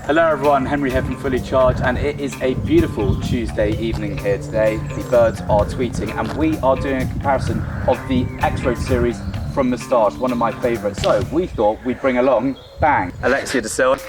Hello everyone, Henry here from Fully Charged, and it is a beautiful Tuesday evening here today. The birds are tweeting and we are doing a comparison of the Xroad series from Moustache, one of my favourites. So we thought we'd bring along, bang, Alexia Desile.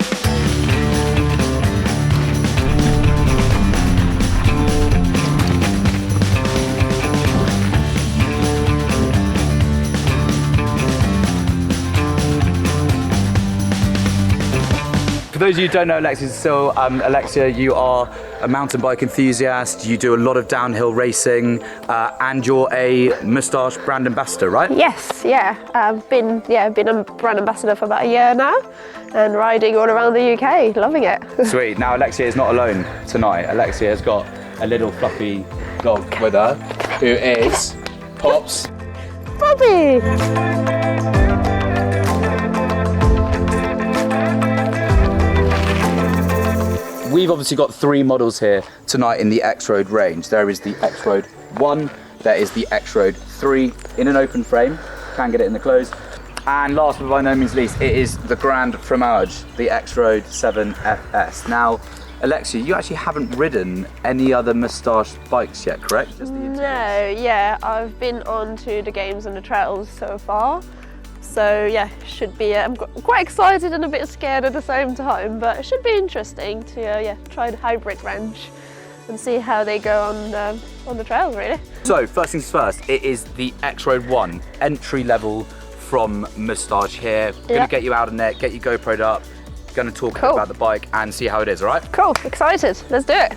For those of you who don't know Alexia Desile, Alexia, you are a mountain bike enthusiast, you do a lot of downhill racing, and you're a Moustache brand ambassador, right? Yes, yeah. I've been a brand ambassador for about a year now and riding all around the UK, loving it. Sweet. Now Alexia is not alone tonight. Alexia has got a little fluffy dog with her, who is Pops. Bobby! We've obviously got three models here tonight in the Xroad range. There is the Xroad 1, there is the Xroad 3 in an open frame, can get it in the closed. And last but by no means least, it is the Grand Fromage, the Xroad 7 FS. Now, Alexia, you actually haven't ridden any other Moustache bikes yet, correct? Just the No, yeah, I've been on to the games and the trails so far. So yeah, should be. I'm quite excited and a bit scared at the same time, but it should be interesting to try the hybrid wrench and see how they go on the trails, really. So first things first, it is the Xroad 1 entry level from Moustache here. Gonna get you out in there, get you GoPro'd up, gonna talk a bit about the bike and see how it is. All right? Cool. Excited. Let's do it.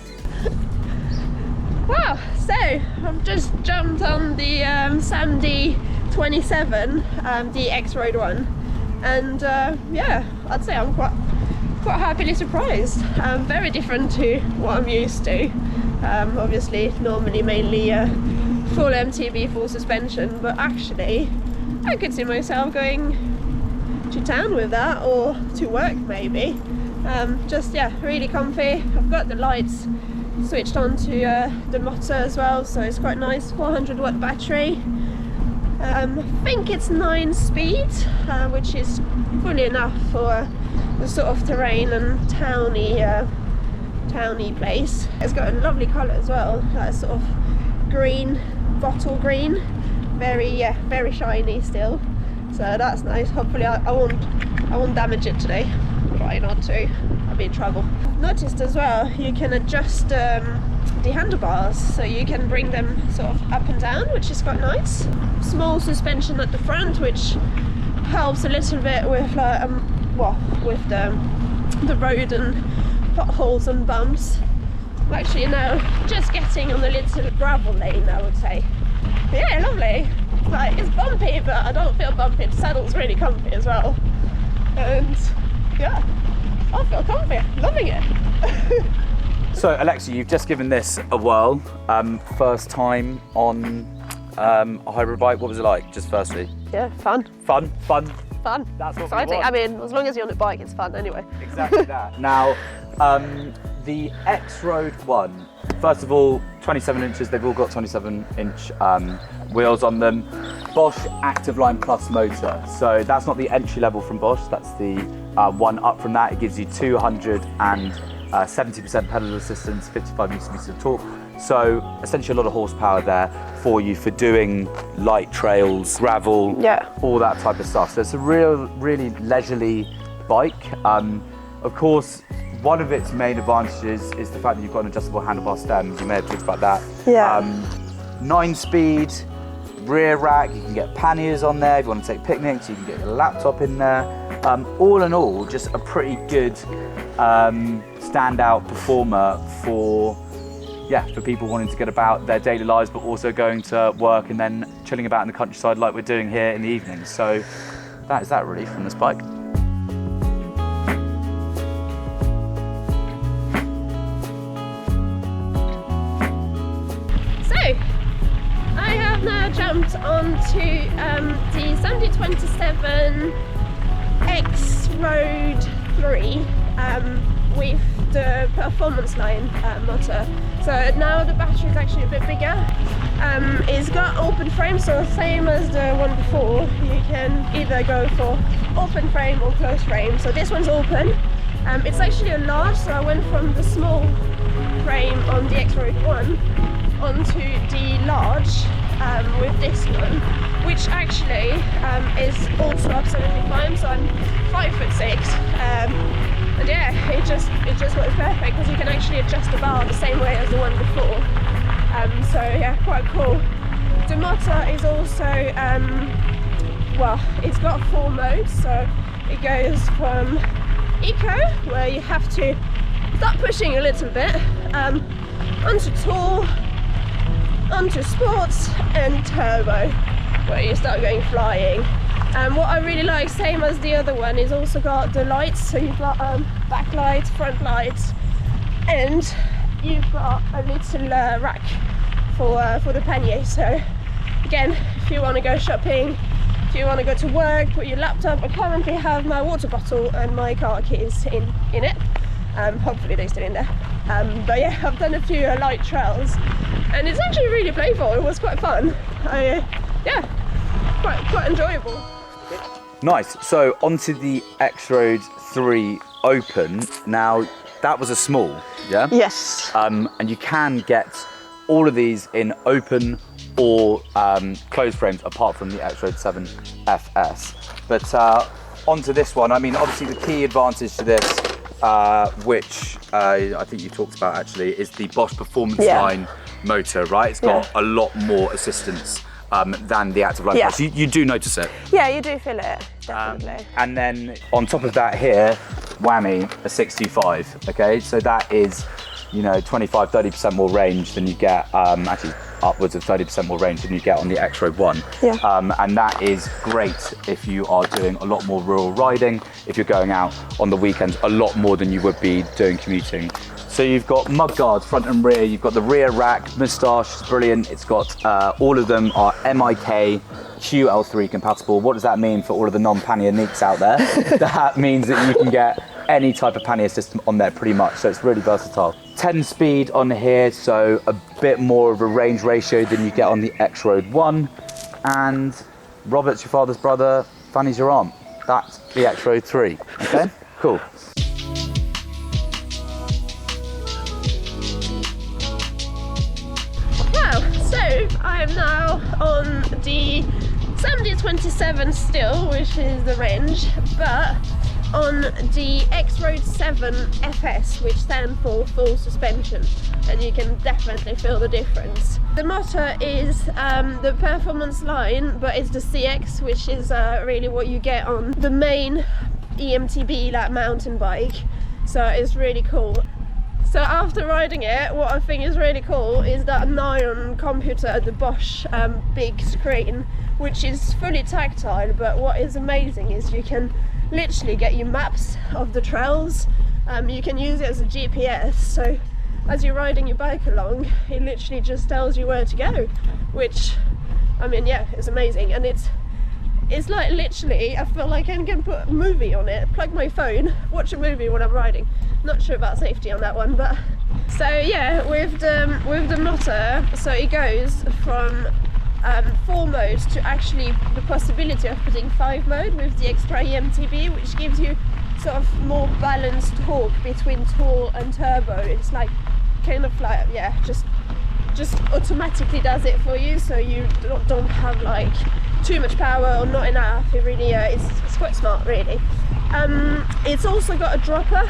Wow. So I've just jumped on the Samedi 27, the Xroad 1, and yeah, I'd say I'm quite happily surprised. Very different to what I'm used to. Obviously, normally mainly full MTB, full suspension, but actually, I could see myself going to town with that, or to work maybe. Just really comfy. I've got the lights switched on to the motor as well, so it's quite nice. 400 watt battery. I think it's 9 speed, which is fully enough for the sort of terrain and towny place. It's got a lovely colour as well, that sort of green, bottle green, very shiny still. So that's nice. Hopefully I won't damage it today. Try not to. I'll be in trouble. I've noticed as well you can adjust the handlebars, so you can bring them sort of up and down, which is quite nice. Small suspension at the front, which helps a little bit with with the road and potholes and bumps. I'm actually now just getting on a little gravel lane, I would say. But yeah, lovely. It's bumpy, but I don't feel bumpy. The saddle's really comfy as well, and yeah, I feel comfy. Loving it. So Alexia, you've just given this a whirl. First time on a hybrid bike. What was it like, just firstly? Yeah, fun. Fun. That's what exciting. I mean, as long as you're on a bike, it's fun anyway. Exactly that. Now, the Xroad 1, first of all, 27 inches, they've all got 27-inch wheels on them. Bosch Active Line Plus motor. So that's not the entry level from Bosch, that's the one up from that. It gives you 270% pedal assistance, 55 Nm of torque. So essentially a lot of horsepower there for you for doing light trails, gravel, all that type of stuff. So it's a really leisurely bike. Of course, one of its main advantages is the fact that you've got an adjustable handlebar stem. You may have talked about that. 9-speed, rear rack, you can get panniers on there if you want to take picnics, you can get your laptop in there. All in all, just a pretty good standout performer for people wanting to get about their daily lives, but also going to work and then chilling about in the countryside like we're doing here in the evenings. So that is that really from this bike. So I have now jumped onto the Samedi 27 Xroad 3 with the performance line motor. So now the battery is actually a bit bigger. It's got open frame, so same as the one before. You can either go for open frame or closed frame. So this one's open, It's actually a large, so I went from the small frame on the Xroad 1 onto the large with this one, which actually is also absolutely fine. So I'm 5'6", and yeah, it just works perfect because you can actually adjust the bar the same way as the one before. So yeah, quite cool. The motor is also well, it's got 4 modes, so it goes from eco, where you have to start pushing a little bit, onto tour, onto sports, and turbo, where you start going flying. What I really like, same as the other one, is also got the lights, so you've got back lights, front lights, and you've got a little rack for the pannier. So again, if you want to go shopping, if you want to go to work, put your laptop. I currently have my water bottle and my car keys in it. Hopefully they're still in there. But yeah, I've done a few light trails, and it's actually really playful. It was quite fun. Yeah, quite enjoyable. Nice. So onto the Xroad 3 Open. Now that was a small, yeah? Yes. And you can get all of these in open or closed frames, apart from the Xroad 7 FS. But onto this one, I mean, obviously the key advantage to this, which I think you talked about actually, is the Bosch Performance Line motor, right? It's got a lot more assistance than the Active Line. So you do notice it. Yeah, you do feel it, definitely. And then on top of that here, whammy, a 625, okay? So that is, you know, 25-30% more range than you get, actually upwards of 30% more range than you get on the Xroad 1. Yeah. And that is great if you are doing a lot more rural riding, if you're going out on the weekends a lot more than you would be doing commuting. So you've got mud guards front and rear, you've got the rear rack, Moustache is brilliant, it's got, all of them are MIK QL3 compatible. What does that mean for all of the non-pannier neeks out there? That means that you can get any type of pannier system on there pretty much, so it's really versatile. 10 speed on here, so a bit more of a range ratio than you get on the Xroad 1. And Robert's your father's brother, Fanny's your aunt. That's the Xroad 3, okay? Cool. Wow, so I am now on the Samedi 27 still, which is the range, but on the Xroad 7 FS, which stands for full suspension, and you can definitely feel the difference. The motor is the performance line, but it's the CX, which is really what you get on the main EMTB, like mountain bike, so it's really cool. So after riding it, what I think is really cool is that Nyon computer, the Bosch big screen, which is fully tactile, but what is amazing is you can literally get your maps of the trails. You can use it as a GPS, so as you're riding your bike along, it literally just tells you where to go, which, I mean, yeah, it's amazing. And it's like literally, I feel like I can put a movie on it, plug my phone, watch a movie when I'm riding. Not sure about safety on that one, but so yeah, with the motor, so it goes from 4 modes to actually the possibility of putting 5 mode with the extra EMTB, which gives you sort of more balanced torque between tour and turbo. It's like kind of like, yeah, just automatically does it for you, so you don't have like too much power or not enough. It really it's quite smart, really. It's also got a dropper,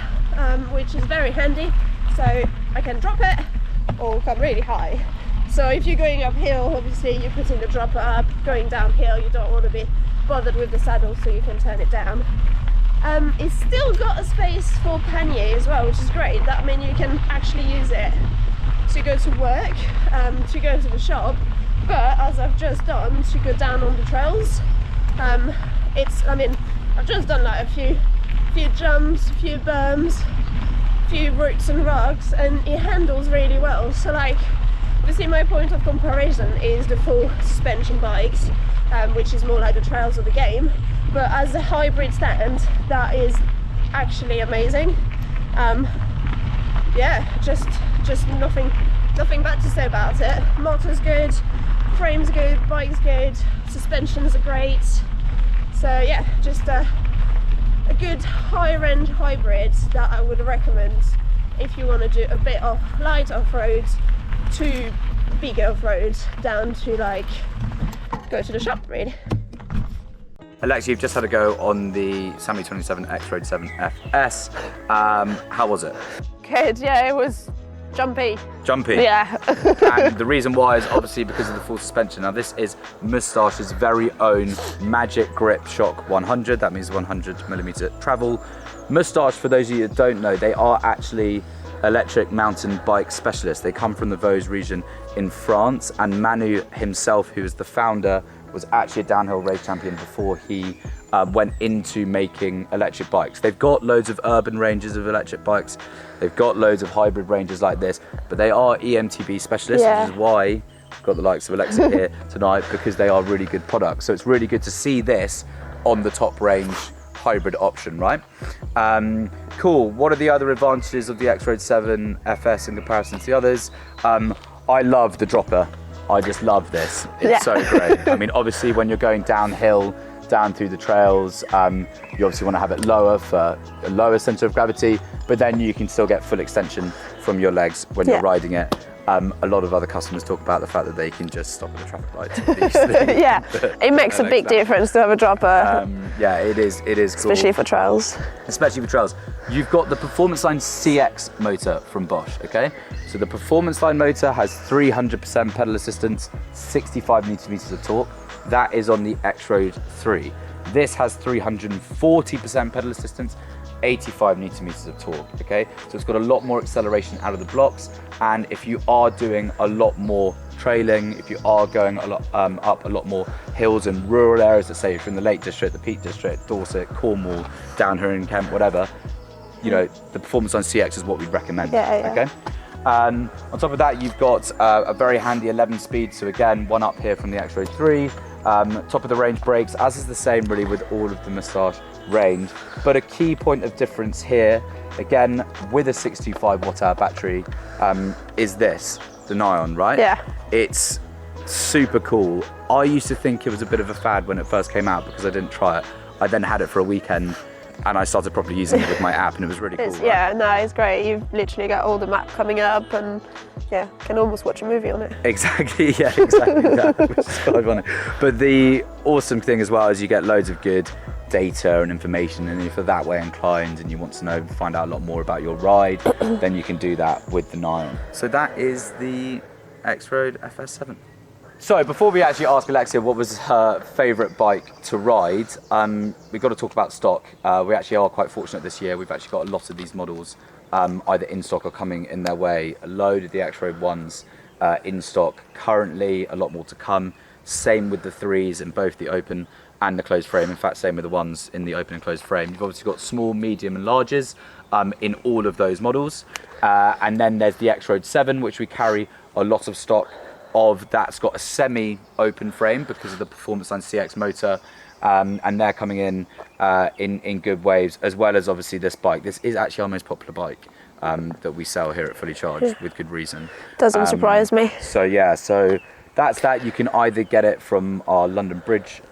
which is very handy, so I can drop it or come really high. So if you're going uphill, obviously you're putting the dropper up. Going downhill, you don't want to be bothered with the saddle, so you can turn it down. It's still got a space for pannier as well, which is great. That means you can actually use it to go to work, to go to the shop, but as I've just done, to go down on the trails. I mean, I've just done like a few jumps, a few berms, a few roots and rocks, and it handles really well. So like, obviously my point of comparison is the full suspension bikes, which is more like the trails of the game, but as a hybrid stand, that is actually amazing. Yeah, just nothing bad to say about it. Motor's good, frame's good, bike's good, suspensions are great. So yeah, just a good high-range hybrid that I would recommend if you want to do a bit of light off-road to bigger off-road, down to like go to the shop really. Alexia, you've just had a go on the Samedi 27 Xroad 7 FS. How was it? Good, yeah, it was jumpy. Jumpy? Yeah. And the reason why is obviously because of the full suspension. Now this is Moustache's very own Magic Grip Shock 100. That means 100mm travel. Moustache, for those of you that don't know, they are actually electric mountain bike specialists. They come from the Vosges region in France, and Manu himself, who is the founder, was actually a downhill race champion before he went into making electric bikes. They've got loads of urban ranges of electric bikes. They've got loads of hybrid ranges like this, but they are EMTB specialists, which is why we've got the likes of Alexia here tonight, because they are really good products. So it's really good to see this on the top range hybrid option, right? Cool. What are the other advantages of the Xroad 7 FS in comparison to the others? I love the dropper. I just love this. It's so great. I mean, obviously when you're going downhill, down through the trails, you obviously want to have it lower for a lower center of gravity, but then you can still get full extension from your legs when you're riding it. A lot of other customers talk about the fact that they can just stop at the traffic lights. Yeah, it makes a big difference to have a dropper. Yeah, it is cool. Especially for trails. Especially for trails. You've got the Performance Line CX motor from Bosch, okay? So the Performance Line motor has 300% pedal assistance, 65 Nm of torque. That is on the Xroad 3. This has 340% pedal assistance, 85 Nm of torque, okay? So it's got a lot more acceleration out of the blocks, and if you are doing a lot more trailing, if you are going a lot up a lot more hills and rural areas, let's say if you're in the Lake District, the Peak District, Dorset, Cornwall, down here in Kent, whatever, you know, the Performance Line CX is what we'd recommend, okay? On top of that, you've got a very handy 11 speed, so again, one up here from the Xroad 3. Top of the range brakes, as is the same really with all of the Moustache range, but a key point of difference here, again with a 65 watt-hour battery, is this, the Nion, right? Yeah. It's super cool. I used to think it was a bit of a fad when it first came out because I didn't try it. I then had it for a weekend and I started properly using it with my app, and it was really cool. Right? Yeah, no, it's great. You've literally got all the map coming up, and yeah, can almost watch a movie on it. Exactly, yeah, exactly that, which is quite funny. But the awesome thing as well is you get loads of good data and information, and if you're that way inclined and you want to know, find out a lot more about your ride, then you can do that with the Nion. So that is the Xroad FS7. So before we actually ask Alexia what was her favourite bike to ride, we've got to talk about stock. We actually are quite fortunate this year. We've actually got a lot of these models either in stock or coming in their way. A load of the Xroad 1s in stock currently, a lot more to come. Same with the 3s in both the open and the closed frame. In fact, same with the ones in the open and closed frame. You've obviously got small, medium and larges in all of those models. And then there's the Xroad 7, which we carry a lot of stock of. That's got a semi-open frame because of the Performance Line CX motor, and they're coming in good waves, as well as obviously this bike. This is actually our most popular bike that we sell here at Fully Charged, with good reason. Doesn't surprise me. So yeah, so that's that. You can either get it from our London Bridge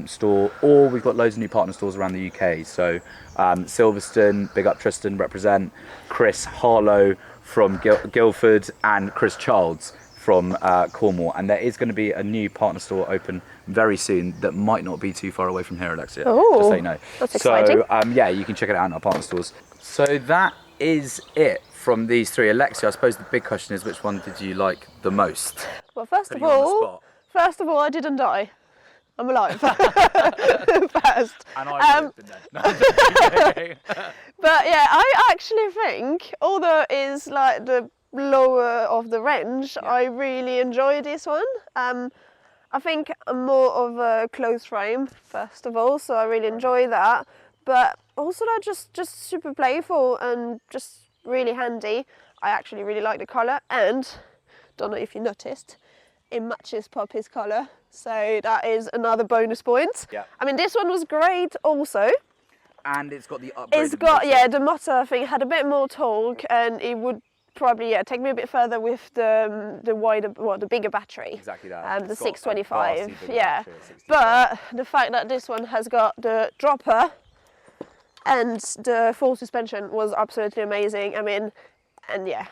store, or we've got loads of new partner stores around the UK. So Silverstone, big up Tristan, represent, Chris Harlow from Guildford, and Chris Childs from Cornwall, and there is going to be a new partner store open very soon that might not be too far away from here, Alexia. Oh, just so you know. That's exciting. So yeah, you can check it out in our partner stores. So that is it from these three. Alexia, I suppose the big question is, which one did you like the most? Well, first of all, I didn't die. I'm alive. First. And I would have been there. But yeah, I actually think, although it is like the lower of the range, I really enjoy this one. I think I'm more of a closed frame, first of all, so I really enjoy that. But also they're just super playful and just really handy. I actually really like the colour, and don't know if you noticed, it matches Poppy's colour, so that is another bonus point. Yeah. I mean, this one was great also. And it's got the upgraded It's got, motor. Yeah, the motor I think had a bit more torque, and it would probably take me a bit further with the wider, well, the bigger battery. Exactly that. The 625. Yeah. But the fact that this one has got the dropper and the full suspension was absolutely amazing. I mean, and yeah,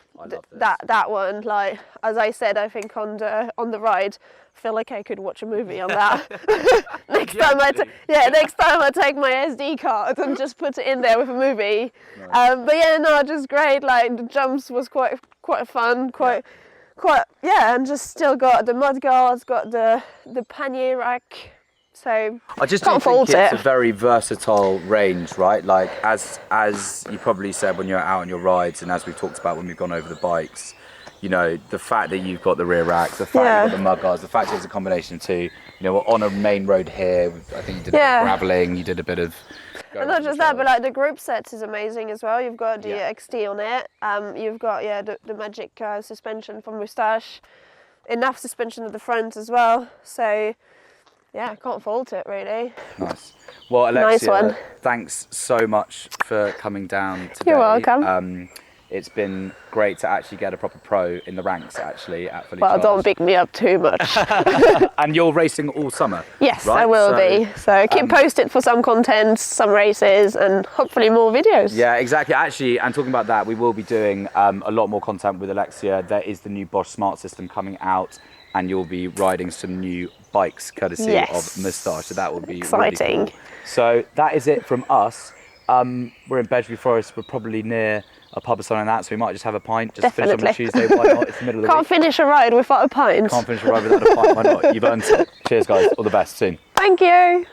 that one, like as I said, I think on the ride, I feel like I could watch a movie on that. Next time I take my SD card and just put it in there with a movie. Nice. But yeah, no, just great. Like the jumps was quite fun, quite and just still got the mud guards, got the pannier rack. So I just can't do think fault it's it. a very versatile range, right? Like as you probably said when you're out on your rides, and as we've talked about when we've gone over the bikes, you know, the fact that you've got the rear racks, the fact you've got the mud guards, the fact it's a combination of two. You know, we're on a main road here. I think you did a bit of gravelling, you did a bit of. And not just that, but like the group set is amazing as well. You've got the XT on it. You've got the magic suspension from Moustache, enough suspension at the front as well. So. Yeah, can't fault it really. Nice. Well, Alexia, nice one. Thanks so much for coming down today. You're welcome. It's been great to actually get a proper pro in the ranks actually at Fully Well, Charged. don't pick me up too much. And you're racing all summer. Yes, right? I will be. So keep posted for some content, some races, and hopefully more videos. Yeah, exactly. Actually, and talking about that, we will be doing a lot more content with Alexia. There is the new Bosch Smart System coming out, and you'll be riding some new bikes courtesy of Moustache. So that will be exciting. Really cool. So that is it from us. We're in Bedgebury Forest. We're probably near a pub or something like that, so we might just have a pint. Just finish on a Tuesday. Why not? It's the middle of the week. Can't finish a ride without a pint. Can't finish a ride without a pint. Why not? You've earned it. Cheers, guys. All the best. Soon. Thank you.